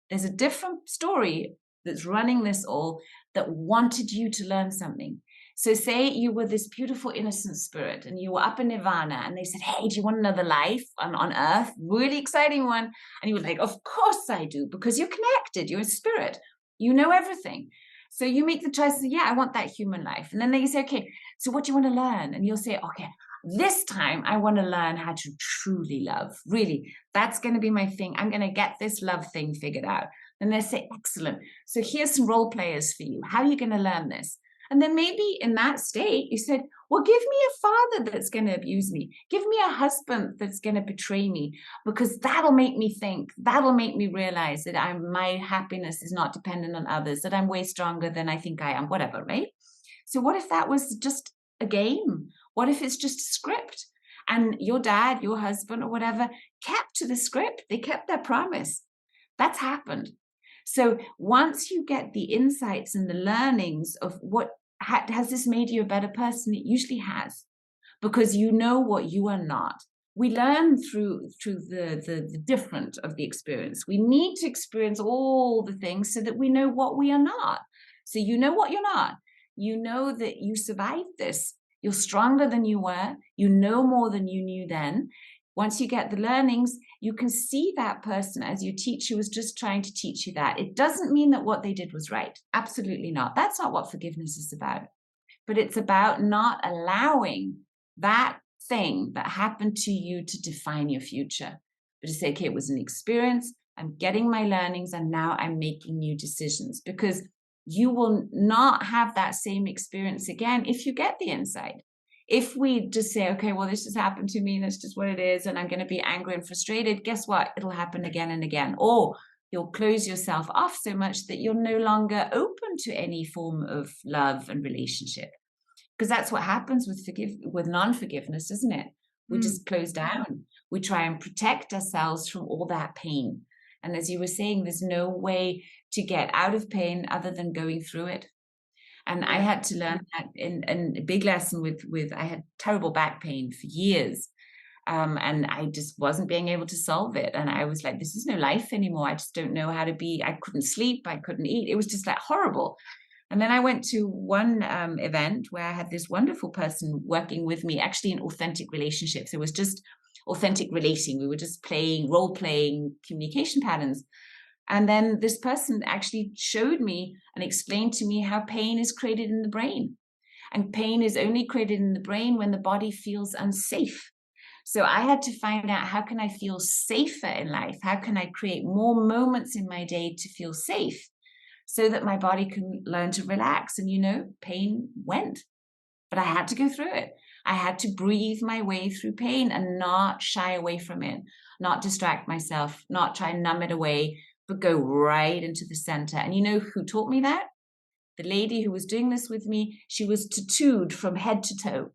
There's a different story that's running this all that wanted you to learn something. So say you were this beautiful innocent spirit and you were up in nirvana and they said, hey, do you want another life on earth? Really exciting one. And you were like, of course I do, because you're connected, you're a spirit, you know everything. So you make the choice, yeah, I want that human life. And then they say, okay, so what do you want to learn? And you'll say, okay, this time I want to learn how to truly love. Really, that's going to be my thing. I'm going to get this love thing figured out. And they say, excellent. So here's some role players for you. How are you going to learn this? And then maybe in that state, you said, well, give me a father that's going to abuse me. Give me a husband that's going to betray me, because that'll make me think. That'll make me realize that my happiness is not dependent on others, that I'm way stronger than I think I am, whatever, right? So what if that was just a game? What if it's just a script? And your dad, your husband, or whatever, kept to the script. They kept their promise. That's happened. So once you get the insights and the learnings of what has this made you a better person, it usually has, because you know what you are not. We learn through the different of the experience. We need to experience all the things so that we know what we are not. So you know what you're not. You know that you survived this. You're stronger than you were. You know more than you knew then. Once you get the learnings, you can see that person as your teacher was just trying to teach you that. It doesn't mean that what they did was right. Absolutely not. That's not what forgiveness is about. But it's about not allowing that thing that happened to you to define your future. But to say, okay, it was an experience. I'm getting my learnings and now I'm making new decisions. Because you will not have that same experience again if you get the insight. If we just say, okay, well, this just happened to me, that's just what it is, and I'm going to be angry and frustrated, guess what? It'll happen again and again. Or you'll close yourself off so much that you're no longer open to any form of love and relationship. Because that's what happens with non-forgiveness, isn't it? We Mm. just close down. We try and protect ourselves from all that pain. And as you were saying, there's no way to get out of pain other than going through it. And I Yeah. had to learn that in a big lesson with I had terrible back pain for years. And I just wasn't being able to solve it. And I was like, this is no life anymore. I just don't know how to be. I couldn't sleep. I couldn't eat. It was just like horrible. And then I went to one event where I had this wonderful person working with me, actually in authentic relationships. It was just authentic relating. We were just playing, role playing communication patterns. And then this person actually showed me and explained to me how pain is created in the brain. And pain is only created in the brain when the body feels unsafe. So I had to find out, how can I feel safer in life? How can I create more moments in my day to feel safe so that my body can learn to relax? And pain went, but I had to go through it. I had to breathe my way through pain and not shy away from it, not distract myself, not try and numb it away, but go right into the center. And you know who taught me that? The lady who was doing this with me, she was tattooed from head to toe.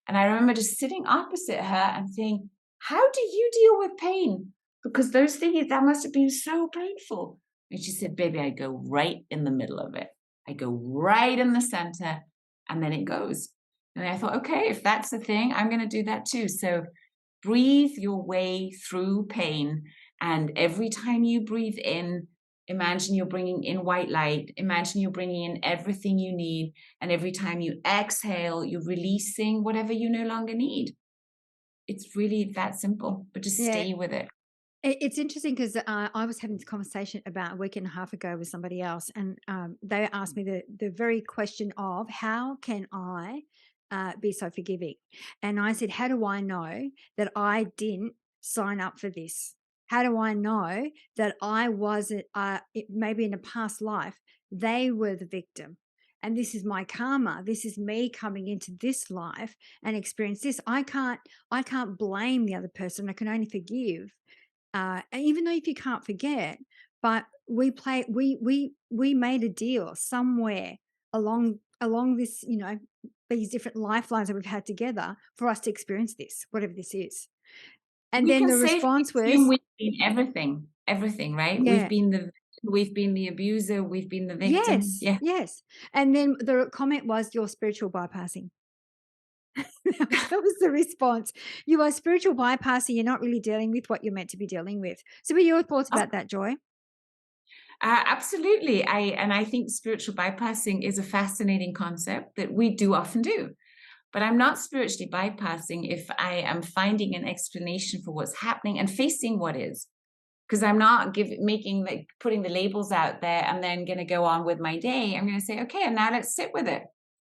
And I remember just sitting opposite her and saying, how do you deal with pain? Because those things, that must have been so painful. And she said, baby, I go right in the middle of it. I go right in the center, and then it goes. And I thought, okay, if that's the thing, I'm going to do that too. So breathe your way through pain. And every time you breathe in, imagine you're bringing in white light. Imagine you're bringing in everything you need. And every time you exhale, you're releasing whatever you no longer need. It's really that simple, but just Yeah. stay with it. It's interesting because I was having this conversation about a week and a half ago with somebody else, and they asked me the very question of, how can I be so forgiving? And I said, how do I know that I didn't sign up for this? How do I know that I wasn't, maybe in a past life, they were the victim? And this is my karma. This is me coming into this life and experience this. I can't blame the other person. I can only forgive. And even though if you can't forget, but we made a deal somewhere along this, these different lifelines that we've had together for us to experience this, whatever this is. And We then can the safely response assume was, we've been everything, right? yeah, We've been the abuser, we've been the victim. yes, Yeah. yes. And then the comment was, you're spiritual bypassing. That was the response. You are spiritual bypassing. You're not really dealing with what you're meant to be dealing with. So what are your thoughts about that, Joy? Absolutely. I think spiritual bypassing is a fascinating concept that we do often do. But I'm not spiritually bypassing if I am finding an explanation for what's happening and facing what is. Because I'm not putting the labels out there and then going to go on with my day. I'm going to say, okay, and now let's sit with it.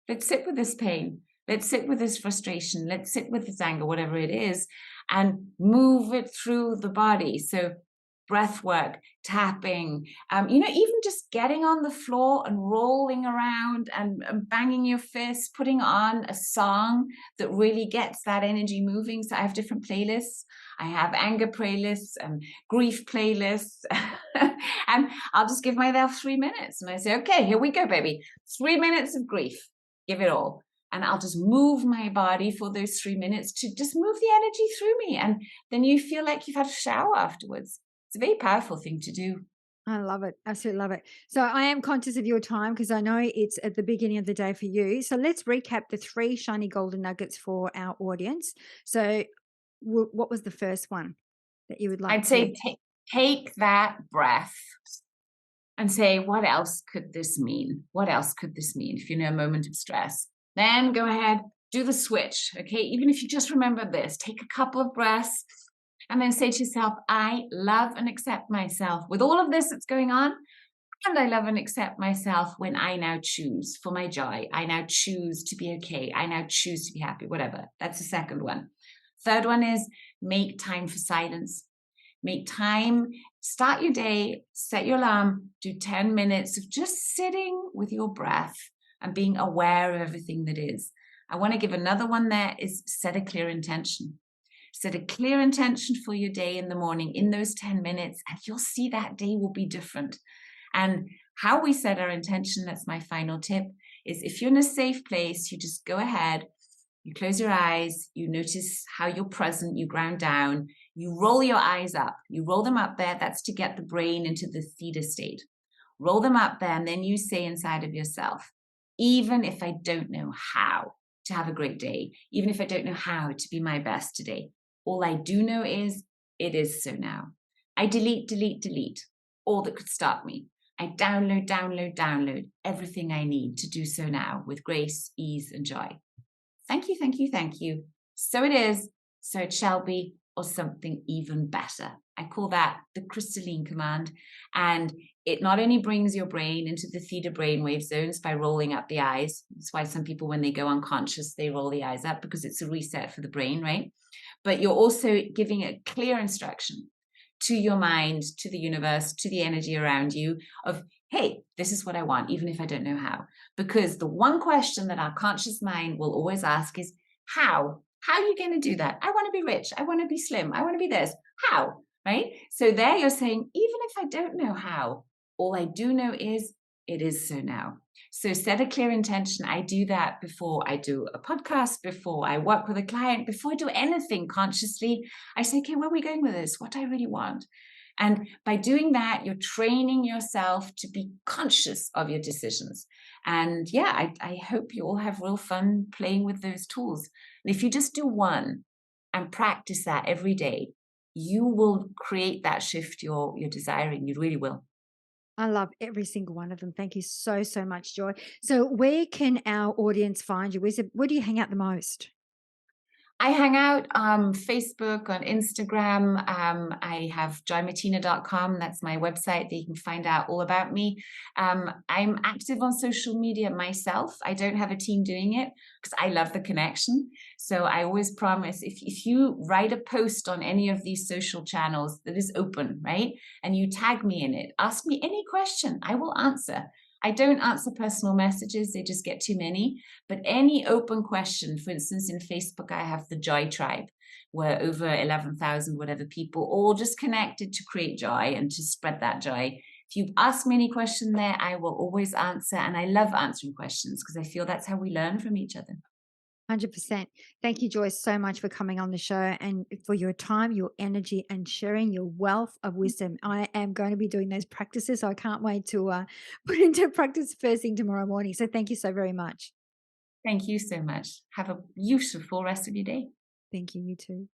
Let's sit with this pain. Let's sit with this frustration. Let's sit with this anger, whatever it is, and move it through the body. So breath work, tapping, even just getting on the floor and rolling around and banging your fists, putting on a song that really gets that energy moving. So I have different playlists. I have anger playlists and grief playlists. And I'll just give myself 3 minutes. And I say, okay, here we go, baby. 3 minutes of grief. Give it all. And I'll just move my body for those 3 minutes to just move the energy through me. And then you feel like you've had a shower afterwards. It's a very powerful thing to do. I love it. Absolutely love it. So I am conscious of your time because I know it's at the beginning of the day for you. So let's recap the 3 shiny golden nuggets for our audience. So what was the first one that you would like I'd to? say take that breath and say, what else could this mean? What else could this mean? If you're in a moment of stress, then go ahead, do the switch. Okay. Even if you just remember this, take a couple of breaths and then say to yourself, I love and accept myself with all of this that's going on. And I love and accept myself when I now choose for my joy. I now choose to be okay. I now choose to be happy, whatever. That's the second one. Third one is make time for silence. Make time Start your day, set your alarm, do 10 minutes of just sitting with your breath and being aware of everything that is. I want to give another one there is set a clear intention. Set a clear intention for your day in the morning in those 10 minutes, and you'll see that day will be different. And how we set our intention, that's my final tip, is if you're in a safe place, you just go ahead, you close your eyes, you notice how you're present, you ground down, you roll your eyes up, you roll them up there. That's to get the brain into the theta state. Roll them up there, and then you say inside of yourself, even if I don't know how to have a great day, even if I don't know how to be my best today, all I do know is it is so now. I delete all that could stop me. I download everything I need to do so now with grace, ease, and joy. Thank you. So it is, so it shall be, or something even better. I call that the crystalline command. And it not only brings your brain into the theta brainwave zones by rolling up the eyes. That's why some people, when they go unconscious, they roll the eyes up, because it's a reset for the brain, right? But you're also giving a clear instruction to your mind, to the universe, to the energy around you of, hey, this is what I want, even if I don't know how. Because the one question that our conscious mind will always ask is, how? How are you going to do that? I want to be rich. I want to be slim. I want to be this. How? Right? So there you're saying, even if I don't know how, all I do know is it is so now. So set a clear intention. I do that before I do a podcast, before I work with a client, before I do anything consciously. I say, okay, where are we going with this? What do I really want? And by doing that, you're training yourself to be conscious of your decisions. And yeah, I hope you all have real fun playing with those tools. And if you just do one and practice that every day, you will create that shift you're desiring. You really will. I love every single one of them. Thank you so, so much, Joy. So, where can our audience find you? Where do you hang out the most? I hang out on Facebook, on Instagram. I have joymartina.com. That's my website that you can find out all about me. I'm active on social media myself. I don't have a team doing it because I love the connection. So I always promise if you write a post on any of these social channels that is open, right? And you tag me in it, ask me any question, I will answer. I don't answer personal messages, they just get too many. But any open question, for instance, in Facebook, I have the Joy Tribe, where over 11,000 whatever people all just connected to create joy and to spread that joy. If you ask me any question there, I will always answer. And I love answering questions because I feel that's how we learn from each other. 100%. Thank you, Joyce, so much for coming on the show and for your time, your energy, and sharing your wealth of wisdom. I am going to be doing those practices, so I can't wait to put into practice first thing tomorrow morning. So thank you so very much. Thank you so much. Have a beautiful rest of your day. Thank you. You too.